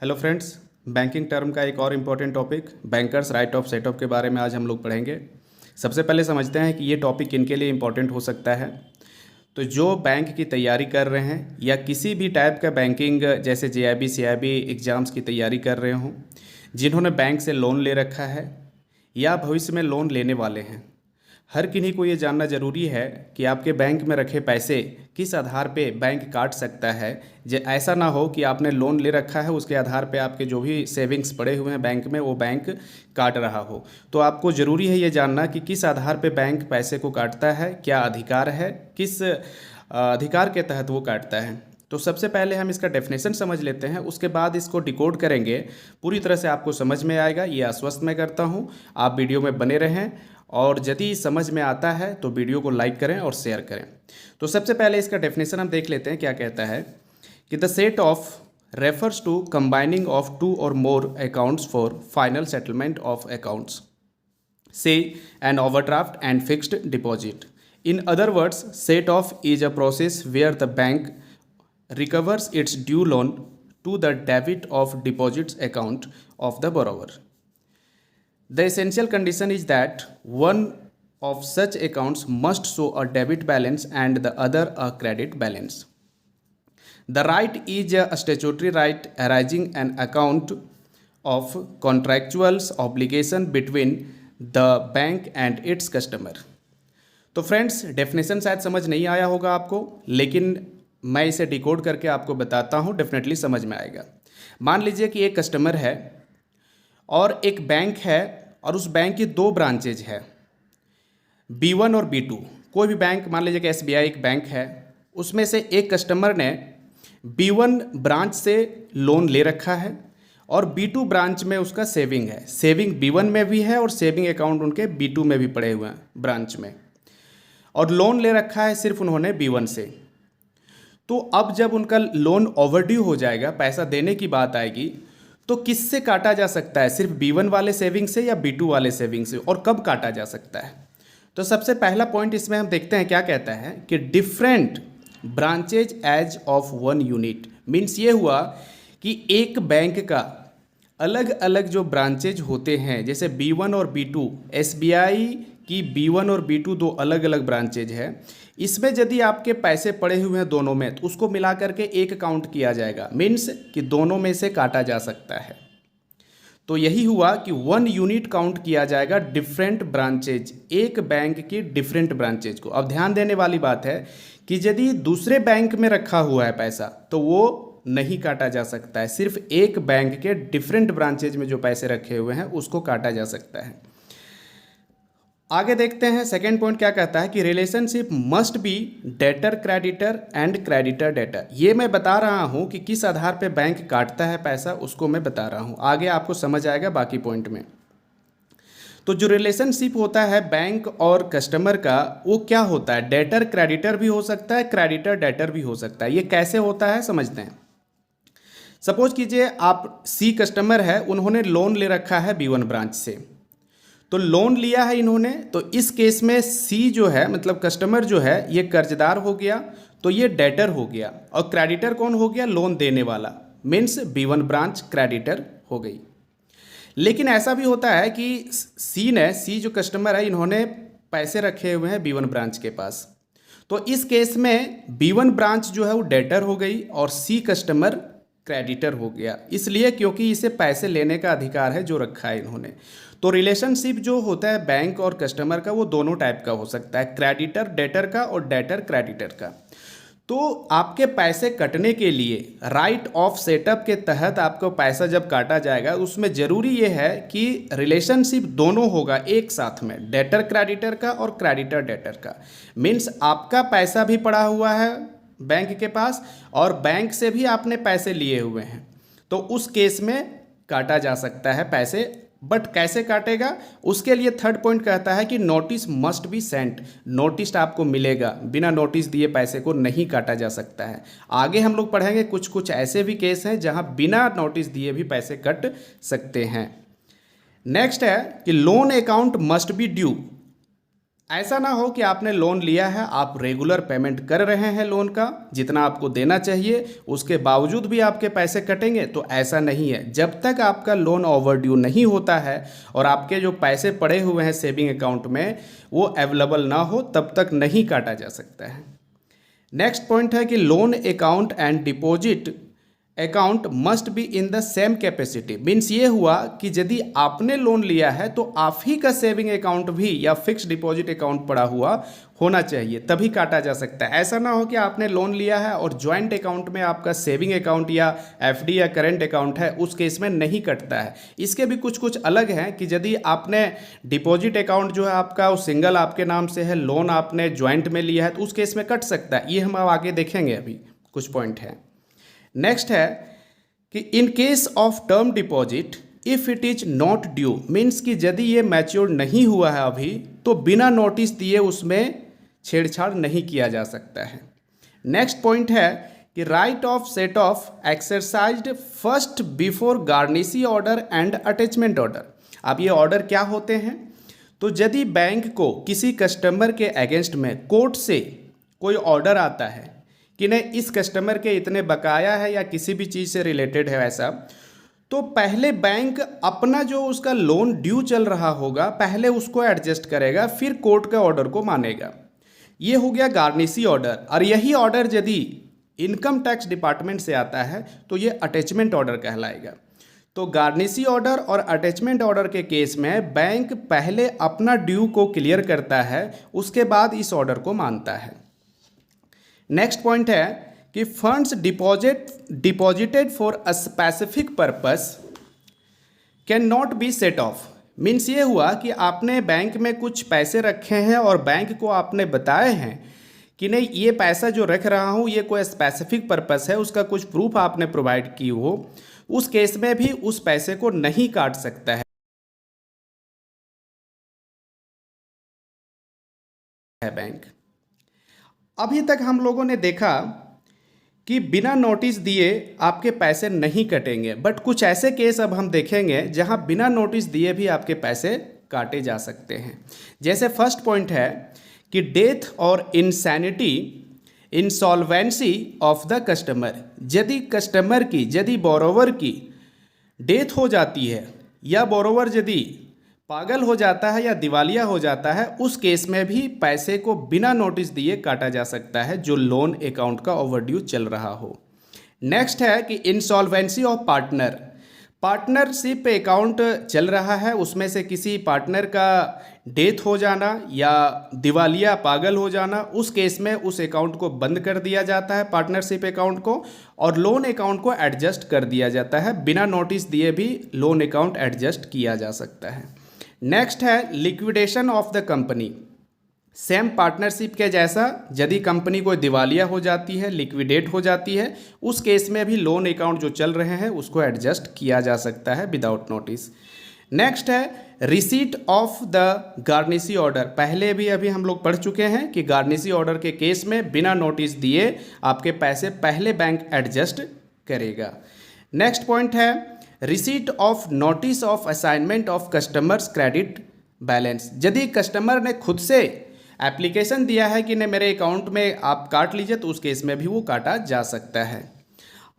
Hello friends, banking term का एक और important topic bankers right of setup के बारे में आज हम लोग पढ़ेंगे। सबसे पहले समझते हैं कि ये टॉपिक किनके लिए इम्पॉर्टेंट हो सकता है। तो जो बैंक की तैयारी कर रहे हैं या किसी भी टाइप का बैंकिंग जैसे जेआईबी सीआईबी एग्ज़ाम्स की तैयारी कर रहे हों, जिन्होंने बैंक से लोन ले रखा है या भविष्य में लोन लेने वाले हैं, हर किन्हीं को ये जानना ज़रूरी है कि आपके बैंक में रखे पैसे किस आधार पे बैंक काट सकता है। ऐसा ना हो कि आपने लोन ले रखा है, उसके आधार पे आपके जो भी सेविंग्स पड़े हुए हैं बैंक में वो बैंक काट रहा हो। तो आपको ज़रूरी है ये जानना कि किस आधार पे बैंक पैसे को काटता है, क्या अधिकार है, किस अधिकार के तहत वो काटता है। तो सबसे पहले हम इसका डेफिनेशन समझ लेते हैं, उसके बाद इसको डिकोड करेंगे। पूरी तरह से आपको समझ में आएगा, ये आश्वस्त मैं करता हूँ। आप वीडियो में बने रहें और यदि समझ में आता है तो वीडियो को लाइक करें और शेयर करें। तो सबसे पहले इसका डेफिनेशन हम देख लेते हैं। क्या कहता है कि the set off refers to combining of two or more accounts for final settlement of accounts, say an overdraft and fixed deposit. In other words, set off is a process where the bank recovers its due loan to the debit of deposits account of the borrower. The essential condition is that one of such accounts must show a debit balance and the other a credit balance. The right is a statutory right arising an account of contractual obligation between the bank and its customer. तो friends, definition शायद समझ नहीं आया होगा आपको, लेकिन मैं इसे डिकोड करके आपको बताता हूँ, डेफिनेटली समझ में आएगा। मान लीजिए कि एक कस्टमर है और एक बैंक है और उस बैंक की दो ब्रांचेज है, B1 और B2। कोई भी बैंक, मान लीजिए कि SBI एक बैंक है, उसमें से एक कस्टमर ने B1 ब्रांच से लोन ले रखा है और B2 ब्रांच में उसका सेविंग है। सेविंग B1 में भी है और सेविंग अकाउंट उनके B2 में भी पड़े हुए हैं ब्रांच में, और लोन ले रखा है सिर्फ उन्होंने B1 से। तो अब जब उनका लोन ओवरड्यू हो जाएगा, पैसा देने की बात आएगी, तो किससे काटा जा सकता है? सिर्फ B1 वाले सेविंग से या B2 वाले सेविंग से, और कब काटा जा सकता है? तो सबसे पहला पॉइंट इसमें हम देखते हैं, क्या कहता है कि different branches as of one unit. Means ये हुआ कि एक बैंक का अलग अलग जो ब्रांचेज होते हैं, जैसे B1 और B2, SBI की B1 और B2 दो अलग अलग ब्रांचेज है। इसमें यदि आपके पैसे पड़े हुए हैं दोनों में, तो उसको मिला करके एक काउंट किया जाएगा। मीन्स कि दोनों में से काटा जा सकता है। तो यही हुआ कि वन यूनिट काउंट किया जाएगा डिफरेंट ब्रांचेज, एक बैंक की डिफरेंट ब्रांचेज को। अब ध्यान देने वाली बात है कि यदि दूसरे बैंक में रखा हुआ है पैसा, तो वो नहीं काटा जा सकता है। सिर्फ एक बैंक के डिफरेंट ब्रांचेज में जो पैसे रखे हुए हैं उसको काटा जा सकता है। आगे देखते हैं, सेकेंड पॉइंट क्या कहता है कि relationship must be debtor creditor and creditor debtor. ये मैं बता रहा हूं कि किस आधार पे बैंक काटता है पैसा, उसको मैं बता रहा हूं, आगे आपको समझ आएगा बाकी पॉइंट में। तो जो रिलेशनशिप होता है बैंक और कस्टमर का, वो क्या होता है? डेटर क्रेडिटर भी हो सकता है, क्रेडिटर डेटर भी हो सकता है। ये कैसे होता है समझते हैं। सपोज कीजिए आप C कस्टमर है, उन्होंने लोन ले रखा है B1 ब्रांच से। तो लोन लिया है इन्होंने, तो इस केस में C जो है, मतलब कस्टमर जो है, ये कर्जदार हो गया, तो ये डेटर हो गया। और क्रेडिटर कौन हो गया? लोन देने वाला। मीन्स B1 ब्रांच क्रेडिटर हो गई। लेकिन ऐसा भी होता है कि C जो कस्टमर है, इन्होंने पैसे रखे हुए हैं B1 ब्रांच के पास। तो इस केस में B1 ब्रांच जो है वो डेटर हो गई और C कस्टमर क्रेडिटर हो गया, इसलिए क्योंकि इसे पैसे लेने का अधिकार है जो रखा है इन्होंने। तो रिलेशनशिप जो होता है बैंक और कस्टमर का, वो दोनों टाइप का हो सकता है, क्रेडिटर डेटर का और डेटर क्रेडिटर का। तो आपके पैसे कटने के लिए राइट ऑफ सेटअप के तहत आपको पैसा जब काटा जाएगा, उसमें ज़रूरी ये है कि रिलेशनशिप दोनों होगा एक साथ में, डेटर क्रेडिटर का और क्रेडिटर डेटर का। मीन्स आपका पैसा भी पड़ा हुआ है बैंक के पास और बैंक से भी आपने पैसे लिए हुए हैं, तो उस केस में काटा जा सकता है पैसे। बट कैसे काटेगा, उसके लिए थर्ड पॉइंट कहता है कि notice must be sent. Notice आपको मिलेगा, बिना नोटिस दिए पैसे को नहीं काटा जा सकता है। आगे हम लोग पढ़ेंगे कुछ कुछ ऐसे भी केस हैं जहां बिना नोटिस दिए भी पैसे कट सकते हैं। नेक्स्ट है कि loan account must be due ऐसा ना हो कि आपने लोन लिया है, आप रेगुलर पेमेंट कर रहे हैं लोन का जितना आपको देना चाहिए, उसके बावजूद भी आपके पैसे कटेंगे, तो ऐसा नहीं है। जब तक आपका लोन ओवरड्यू नहीं होता है और आपके जो पैसे पड़े हुए हैं सेविंग अकाउंट में वो अवेलेबल ना हो, तब तक नहीं काटा जा सकता है। नेक्स्ट पॉइंट है कि loan account and deposit account must be in the same capacity. Means ये हुआ कि यदि आपने लोन लिया है तो आप ही का सेविंग अकाउंट भी या फिक्स डिपॉजिट अकाउंट पड़ा हुआ होना चाहिए, तभी काटा जा सकता है। ऐसा ना हो कि आपने लोन लिया है और ज्वाइंट अकाउंट में आपका सेविंग अकाउंट या एफडी या करेंट अकाउंट है, उस केस में नहीं कटता है। इसके भी कुछ कुछ अलग हैं कि यदि आपने डिपॉजिट अकाउंट जो है आपका वो सिंगल आपके नाम से है, लोन आपने ज्वाइंट में लिया है, तो उस केस में कट सकता है। ये हम अब आगे देखेंगे, अभी कुछ पॉइंट है। नेक्स्ट है कि in case of term deposit if it is not due, means कि यदि ये मैच्योर नहीं हुआ है अभी, तो बिना नोटिस दिए उसमें छेड़छाड़ नहीं किया जा सकता है। नेक्स्ट पॉइंट है कि right of set of exercised first before garnishee order and attachment order. अब ये ऑर्डर क्या होते हैं? तो यदि बैंक को किसी कस्टमर के अगेंस्ट में कोर्ट से कोई ऑर्डर आता है कि नहीं, इस कस्टमर के इतने बकाया है या किसी भी चीज़ से रिलेटेड है ऐसा, तो पहले बैंक अपना जो उसका लोन ड्यू चल रहा होगा पहले उसको एडजस्ट करेगा, फिर कोर्ट के ऑर्डर को मानेगा। ये हो गया गार्निशी ऑर्डर। और यही ऑर्डर यदि इनकम टैक्स डिपार्टमेंट से आता है तो ये अटैचमेंट ऑर्डर कहलाएगा। तो गार्निशी ऑर्डर और अटैचमेंट ऑर्डर के केस में बैंक पहले अपना ड्यू को क्लियर करता है, उसके बाद इस ऑर्डर को मानता है। नेक्स्ट पॉइंट है कि funds deposited for a specific purpose can not be set of. Means ये हुआ कि आपने बैंक में कुछ पैसे रखे हैं और बैंक को आपने बताए हैं कि नहीं, ये पैसा जो रख रहा हूँ ये कोई स्पेसिफिक पर्पस है, उसका कुछ प्रूफ आपने प्रोवाइड की हो, उस केस में भी उस पैसे को नहीं काट सकता है बैंक। अभी तक हम लोगों ने देखा कि बिना नोटिस दिए आपके पैसे नहीं कटेंगे, बट कुछ ऐसे केस अब हम देखेंगे जहां बिना नोटिस दिए भी आपके पैसे काटे जा सकते हैं। जैसे फर्स्ट पॉइंट है कि डेथ और insanity insolvency of the customer. यदि बोरोवर की डेथ हो जाती है या बोरोवर यदि पागल हो जाता है या दिवालिया हो जाता है, उस केस में भी पैसे को बिना नोटिस दिए काटा जा सकता है जो लोन अकाउंट का ओवरड्यू चल रहा हो। नेक्स्ट है कि insolvency of partner. Partnership account चल रहा है, उसमें से किसी पार्टनर का डेथ हो जाना या दिवालिया पागल हो जाना, उस केस में उस अकाउंट को बंद कर दिया जाता है पार्टनरशिप अकाउंट को, और लोन अकाउंट को एडजस्ट कर दिया जाता है। बिना नोटिस दिए भी लोन अकाउंट एडजस्ट किया जा सकता है। नेक्स्ट है liquidation of the company. Same partnership के जैसा यदि कंपनी कोई दिवालिया हो जाती है, लिक्विडेट हो जाती है, उस केस में भी लोन अकाउंट जो चल रहे हैं उसको एडजस्ट किया जा सकता है विदाउट नोटिस। नेक्स्ट है receipt of the garnishee order. पहले भी अभी हम लोग पढ़ चुके हैं कि गार्निशी ऑर्डर के केस में बिना नोटिस दिए आपके पैसे पहले बैंक एडजस्ट करेगा। नेक्स्ट पॉइंट है receipt of notice of assignment of customers credit balance. यदि कस्टमर ने खुद से एप्लीकेशन दिया है कि नहीं मेरे अकाउंट में आप काट लीजिए, तो उस केस में भी वो काटा जा सकता है।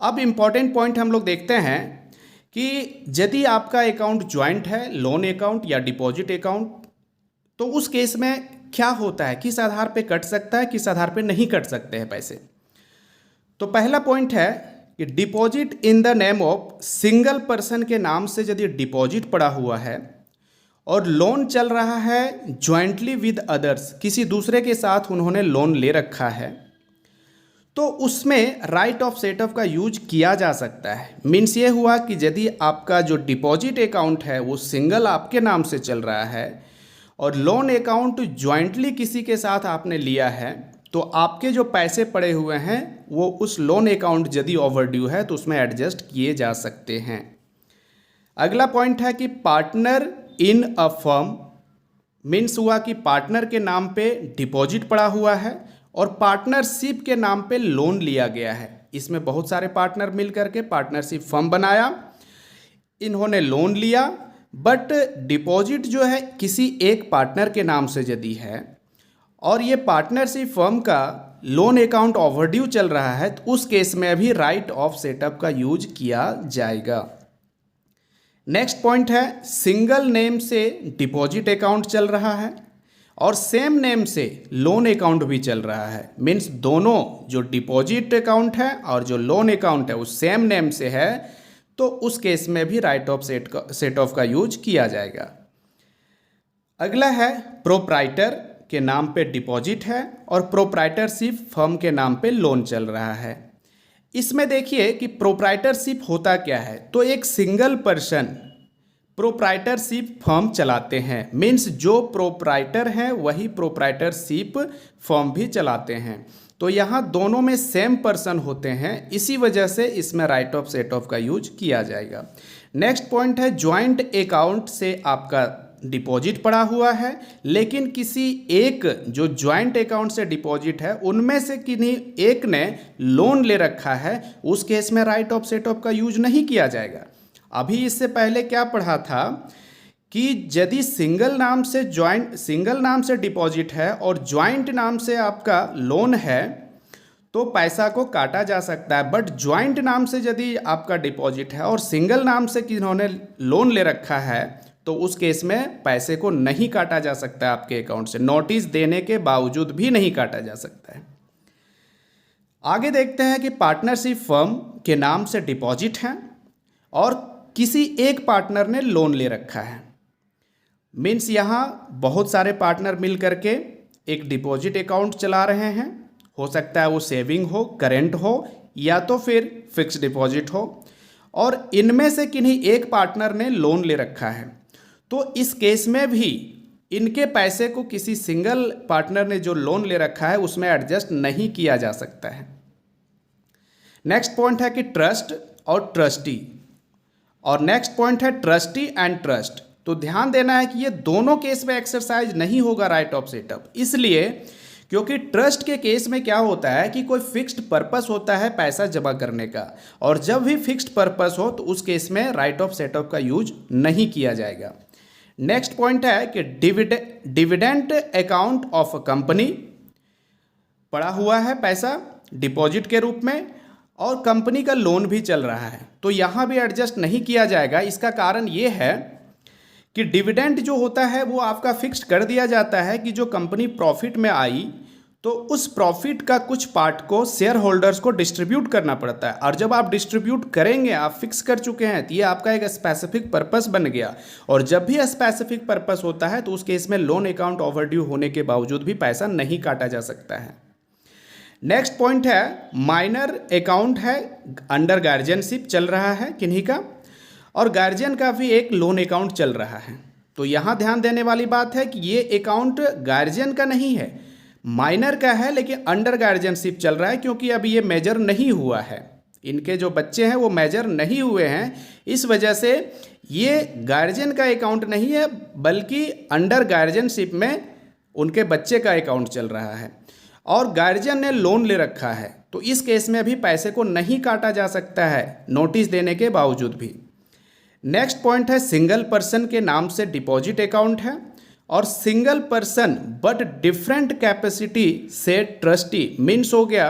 अब इम्पॉर्टेंट पॉइंट हम लोग देखते हैं कि यदि आपका अकाउंट ज्वाइंट है, लोन अकाउंट या डिपॉजिट अकाउंट, तो उस केस में क्या होता है, किस आधार पे कट सकता है, किस आधार पे नहीं कट सकते हैं पैसे। तो पहला पॉइंट है कि deposit in the name of single person के नाम से यदि डिपॉजिट पड़ा हुआ है और लोन चल रहा है ज्वाइंटली विद अदर्स, किसी दूसरे के साथ उन्होंने लोन ले रखा है, तो उसमें राइट ऑफ सेट ऑफ का यूज किया जा सकता है। मीन्स ये हुआ कि यदि आपका जो डिपॉजिट अकाउंट है वो सिंगल आपके नाम से चल रहा है और लोन अकाउंट ज्वाइंटली किसी के साथ आपने लिया है, तो आपके जो पैसे पड़े हुए हैं वो उस लोन अकाउंट यदि ओवरड्यू है तो उसमें एडजस्ट किए जा सकते हैं। अगला पॉइंट है कि partner in a firm. Means हुआ कि पार्टनर के नाम पे डिपॉजिट पड़ा हुआ है और पार्टनरशिप के नाम पे लोन लिया गया है। इसमें बहुत सारे पार्टनर मिल करके पार्टनरशिप फर्म बनाया, इन्होंने लोन लिया, बट डिपॉजिट जो है किसी एक पार्टनर के नाम से यदि है और ये पार्टनरशिप फर्म का लोन अकाउंट ओवरड्यू चल रहा है, तो उस केस में भी राइट ऑफ सेटअप का यूज किया जाएगा। नेक्स्ट पॉइंट है, सिंगल नेम से डिपॉजिट अकाउंट चल रहा है और सेम नेम से लोन अकाउंट भी चल रहा है। मीन्स दोनों जो डिपॉजिट अकाउंट है और जो लोन अकाउंट है वो सेम नेम से है, तो उस केस में भी राइट ऑफ सेट ऑफ का यूज किया जाएगा। अगला है, प्रोप्राइटर के नाम पे डिपॉजिट है और प्रोप्राइटरशिप फर्म के नाम पे लोन चल रहा है। इसमें देखिए कि प्रोप्राइटरशिप होता क्या है, तो एक सिंगल पर्सन प्रोप्राइटरशिप फर्म चलाते हैं। मीन्स जो प्रोप्राइटर हैं वही प्रोप्राइटरशिप फर्म भी चलाते हैं। तो यहाँ दोनों में सेम पर्सन होते हैं, इसी वजह से इसमें राइट ऑफ सेट ऑफ का यूज किया जाएगा। नेक्स्ट पॉइंट है, ज्वाइंट अकाउंट से आपका डिपॉजिट पड़ा हुआ है, लेकिन किसी एक जो ज्वाइंट अकाउंट से डिपॉजिट है उनमें से किन्हीं एक ने लोन ले रखा है, उस केस में राइट ऑफ सेट ऑफ का यूज नहीं किया जाएगा। अभी इससे पहले क्या पढ़ा था कि यदि सिंगल नाम से डिपॉजिट है और ज्वाइंट नाम से आपका लोन है तो पैसा को काटा जा सकता है, बट ज्वाइंट नाम से यदि आपका डिपॉजिट है और सिंगल नाम से किन्होंने लोन ले रखा है तो उस केस में पैसे को नहीं काटा जा सकता है आपके अकाउंट से, नोटिस देने के बावजूद भी नहीं काटा जा सकता है। आगे देखते हैं कि पार्टनरशिप फर्म के नाम से डिपॉजिट है और किसी एक पार्टनर ने लोन ले रखा है। मीन्स यहाँ बहुत सारे पार्टनर मिल करके एक डिपॉजिट अकाउंट चला रहे हैं, हो सकता है वो सेविंग हो, करेंट हो या तो फिर फिक्स डिपॉजिट हो, और इनमें से किन्हीं एक पार्टनर ने लोन ले रखा है। तो इस केस में भी इनके पैसे को किसी सिंगल पार्टनर ने जो लोन ले रखा है उसमें एडजस्ट नहीं किया जा सकता है। नेक्स्ट पॉइंट है कि ट्रस्ट और ट्रस्टी, और नेक्स्ट पॉइंट है ट्रस्टी एंड ट्रस्ट। तो ध्यान देना है कि ये दोनों केस में एक्सरसाइज नहीं होगा राइट ऑफ सेटअप, इसलिए क्योंकि ट्रस्ट के केस में क्या होता है कि कोई फिक्स्ड पर्पस होता है पैसा जमा करने का, और जब भी फिक्स्ड पर्पस हो तो उस केस में राइट ऑफ सेटअप का यूज नहीं किया जाएगा। नेक्स्ट पॉइंट है कि dividend account of a company, पड़ा हुआ है पैसा डिपॉजिट के रूप में और कंपनी का लोन भी चल रहा है, तो यहाँ भी एडजस्ट नहीं किया जाएगा। इसका कारण ये है कि डिविडेंड जो होता है वो आपका फिक्स्ड कर दिया जाता है कि जो कंपनी प्रॉफिट में आई तो उस प्रॉफिट का कुछ पार्ट को शेयर होल्डर्स को डिस्ट्रीब्यूट करना पड़ता है, और जब आप डिस्ट्रीब्यूट करेंगे, आप फिक्स कर चुके हैं, तो ये आपका एक स्पेसिफिक पर्पस बन गया, और जब भी स्पेसिफिक पर्पस होता है तो उस केस में लोन अकाउंट ओवरड्यू होने के बावजूद भी पैसा नहीं काटा जा सकता है। नेक्स्ट पॉइंट है, माइनर अकाउंट है, अंडर गार्जियनशिप चल रहा है किन्हीं का, और गार्जियन का भी एक लोन अकाउंट चल रहा है। तो यहाँ ध्यान देने वाली बात है कि ये अकाउंट गार्जियन का नहीं है, माइनर का है, लेकिन अंडर गार्जियनशिप चल रहा है क्योंकि अभी ये मेजर नहीं हुआ है, इनके जो बच्चे हैं वो मेजर नहीं हुए हैं, इस वजह से ये गार्जियन का अकाउंट नहीं है बल्कि अंडर गार्जियनशिप में उनके बच्चे का अकाउंट चल रहा है, और गार्जियन ने लोन ले रखा है, तो इस केस में भी पैसे को नहीं काटा जा सकता है नोटिस देने के बावजूद भी। नेक्स्ट पॉइंट है, सिंगल पर्सन के नाम से डिपॉजिट अकाउंट है और single person but different capacity से ट्रस्टी। मीन्स हो गया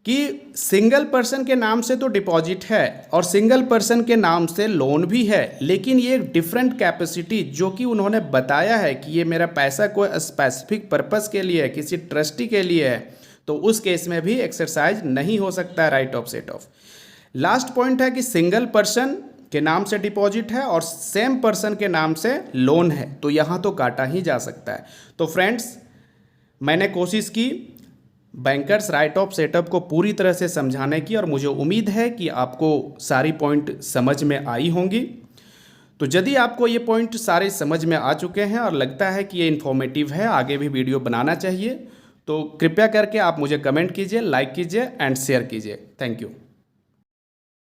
कि सिंगल पर्सन के नाम से तो डिपॉजिट है और सिंगल पर्सन के नाम से लोन भी है, लेकिन ये डिफरेंट कैपेसिटी जो कि उन्होंने बताया है कि ये मेरा पैसा कोई स्पेसिफिक पर्पस के लिए है, किसी ट्रस्टी के लिए है, तो उस केस में भी एक्सरसाइज नहीं हो सकता है right of set of. Last point है कि सिंगल पर्सन के नाम से डिपॉजिट है और सेम पर्सन के नाम से लोन है, तो यहाँ तो काटा ही जा सकता है। तो फ्रेंड्स, मैंने कोशिश की बैंकर्स राइट ऑफ सेटअप को पूरी तरह से समझाने की, और मुझे उम्मीद है कि आपको सारी पॉइंट समझ में आई होंगी। तो यदि आपको ये पॉइंट सारे समझ में आ चुके हैं और लगता है कि ये इन्फॉर्मेटिव है, आगे भी वीडियो बनाना चाहिए, तो कृपया करके आप मुझे कमेंट कीजिए, लाइक कीजिए एंड शेयर कीजिए। Thank you.